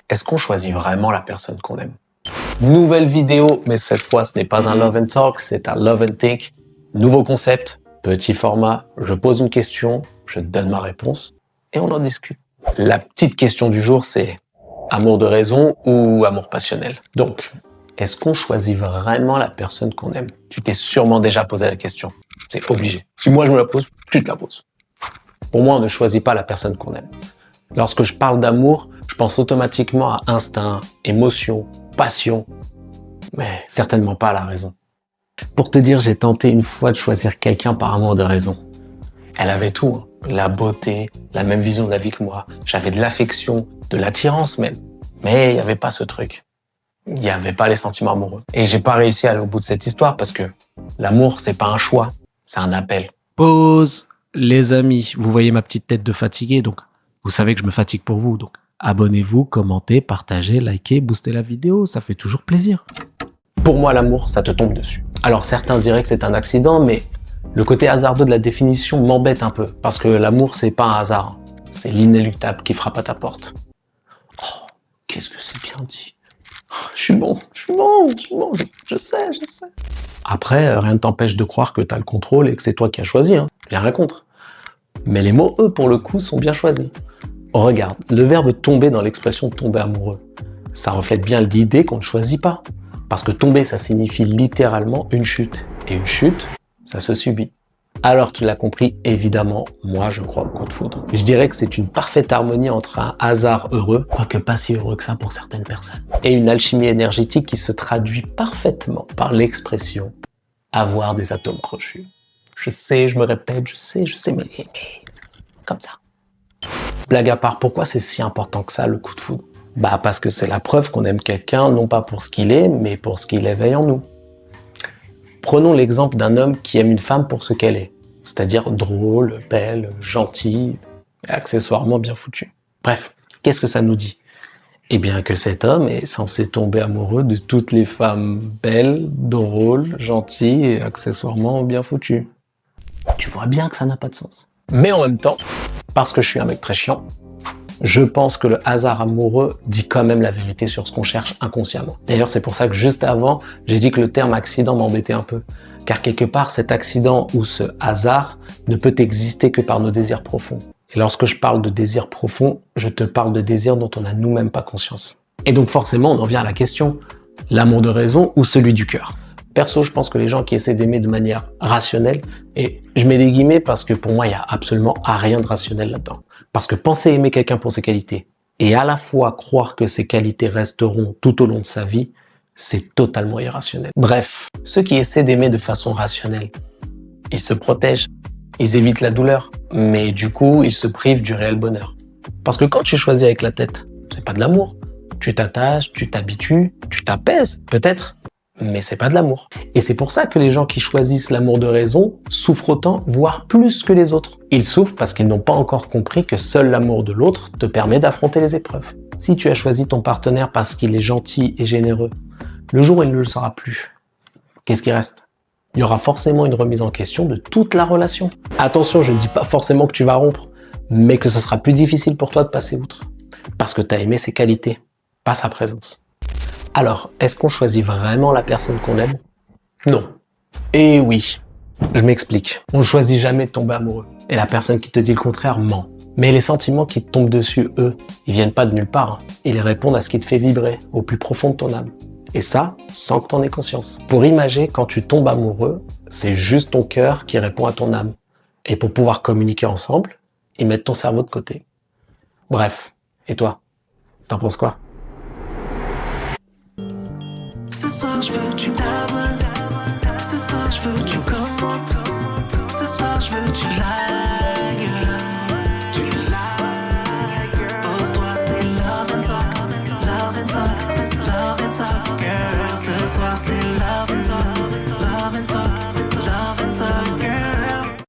Est-ce qu'on choisit vraiment la personne qu'on aime? Nouvelle vidéo, mais cette fois, ce n'est pas un Love and Talk, c'est un Love and Think. Nouveau concept, petit format, je pose une question, je donne ma réponse et on en discute. La petite question du jour, c'est amour de raison ou amour passionnel? Donc, est-ce qu'on choisit vraiment la personne qu'on aime? Tu t'es sûrement déjà posé la question. C'est obligé. Si moi je me la pose, tu te la poses. Pour moi, on ne choisit pas la personne qu'on aime. Lorsque je parle d'amour, je pense automatiquement à instinct, émotion, passion, mais certainement pas à la raison. Pour te dire, j'ai tenté une fois de choisir quelqu'un par amour de raison. Elle avait tout, hein. La beauté, la même vision de la vie que moi. J'avais de l'affection, de l'attirance même. Mais il n'y avait pas ce truc. Il n'y avait pas les sentiments amoureux. Et j'ai pas réussi à aller au bout de cette histoire parce que l'amour, c'est pas un choix, c'est un appel. Pause. Les amis, vous voyez ma petite tête de fatigué, donc vous savez que je me fatigue pour vous. Donc abonnez-vous, commentez, partagez, likez, boostez la vidéo, ça fait toujours plaisir. Pour moi, l'amour, ça te tombe dessus. Alors certains diraient que c'est un accident, mais le côté hasardeux de la définition m'embête un peu. Parce que l'amour, c'est pas un hasard. C'est l'inéluctable qui frappe à ta porte. Oh, qu'est-ce que c'est bien dit. Je suis bon, je sais. Après, rien ne t'empêche de croire que t'as le contrôle et que c'est toi qui as choisi, hein. J'ai rien contre. Mais les mots, eux, pour le coup, sont bien choisis. Regarde, le verbe tomber dans l'expression tomber amoureux, ça reflète bien l'idée qu'on ne choisit pas. Parce que tomber, ça signifie littéralement une chute. Et une chute, ça se subit. Alors tu l'as compris, évidemment, moi je crois au coup de foudre. Je dirais que c'est une parfaite harmonie entre un hasard heureux, quoique pas si heureux que ça pour certaines personnes, et une alchimie énergétique qui se traduit parfaitement par l'expression « avoir des atomes crochus ». Je sais, je me répète, je sais, mais comme ça. Blague à part, pourquoi c'est si important que ça, le coup de foudre? Bah parce que c'est la preuve qu'on aime quelqu'un, non pas pour ce qu'il est, mais pour ce qu'il éveille en nous. Prenons l'exemple d'un homme qui aime une femme pour ce qu'elle est, c'est-à-dire drôle, belle, gentille, et accessoirement bien foutue. Bref, qu'est-ce que ça nous dit? Eh bien que cet homme est censé tomber amoureux de toutes les femmes belles, drôles, gentilles et accessoirement bien foutues. Tu vois bien que ça n'a pas de sens. Mais en même temps, parce que je suis un mec très chiant, je pense que le hasard amoureux dit quand même la vérité sur ce qu'on cherche inconsciemment. D'ailleurs, c'est pour ça que juste avant, j'ai dit que le terme accident m'embêtait un peu. Car quelque part, cet accident ou ce hasard ne peut exister que par nos désirs profonds. Et lorsque je parle de désirs profonds, je te parle de désirs dont on n'a nous-mêmes pas conscience. Et donc forcément, on en vient à la question, l'amour de raison ou celui du cœur? Perso, je pense que les gens qui essaient d'aimer de manière rationnelle, et je mets des guillemets parce que pour moi, il n'y a absolument rien de rationnel là-dedans. Parce que penser aimer quelqu'un pour ses qualités, et à la fois croire que ces qualités resteront tout au long de sa vie, c'est totalement irrationnel. Bref, ceux qui essaient d'aimer de façon rationnelle, ils se protègent, ils évitent la douleur, mais du coup, ils se privent du réel bonheur. Parce que quand tu choisis avec la tête, c'est pas de l'amour. Tu t'attaches, tu t'habitues, tu t'apaises, peut-être, mais c'est pas de l'amour. Et c'est pour ça que les gens qui choisissent l'amour de raison souffrent autant, voire plus que les autres. Ils souffrent parce qu'ils n'ont pas encore compris que seul l'amour de l'autre te permet d'affronter les épreuves. Si tu as choisi ton partenaire parce qu'il est gentil et généreux, le jour où il ne le sera plus, qu'est-ce qui reste? Il y aura forcément une remise en question de toute la relation. Attention, je ne dis pas forcément que tu vas rompre, mais que ce sera plus difficile pour toi de passer outre. Parce que tu as aimé ses qualités, pas sa présence. Alors, est-ce qu'on choisit vraiment la personne qu'on aime? Non. Et oui, je m'explique. On ne choisit jamais de tomber amoureux. Et la personne qui te dit le contraire ment. Mais les sentiments qui te tombent dessus, eux, ils viennent pas de nulle part, hein. Ils répondent à ce qui te fait vibrer, au plus profond de ton âme. Et ça, sans que t'en aies conscience. Pour imager, quand tu tombes amoureux, c'est juste ton cœur qui répond à ton âme. Et pour pouvoir communiquer ensemble, ils mettent ton cerveau de côté. Bref. Et toi? T'en penses quoi? Ce soir je veux que tu t'abonnes. Ce soir je veux que tu